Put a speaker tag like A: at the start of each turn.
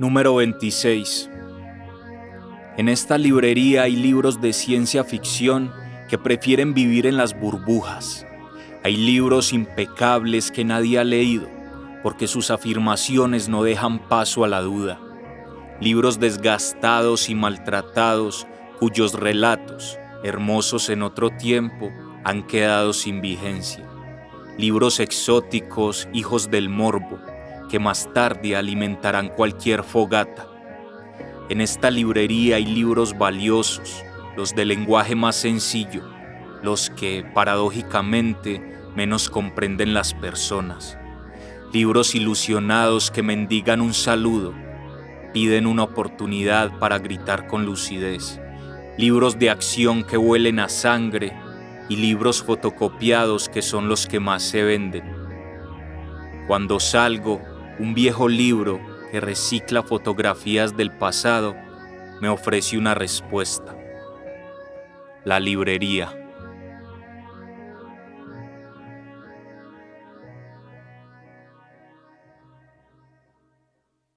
A: Número 26. En esta librería hay libros de ciencia ficción que prefieren vivir en las burbujas. Hay libros impecables que nadie ha leído, porque sus afirmaciones no dejan paso a la duda. Libros desgastados y maltratados, cuyos relatos, hermosos en otro tiempo, han quedado sin vigencia. Libros exóticos, hijos del morbo, que más tarde alimentarán cualquier fogata. En esta librería hay libros valiosos, los de lenguaje más sencillo, los que, paradójicamente, menos comprenden las personas. Libros ilusionados que mendigan un saludo, piden una oportunidad para gritar con lucidez. Libros de acción que huelen a sangre y libros fotocopiados que son los que más se venden. Cuando salgo, un viejo libro que recicla fotografías del pasado me ofrece una respuesta: la librería.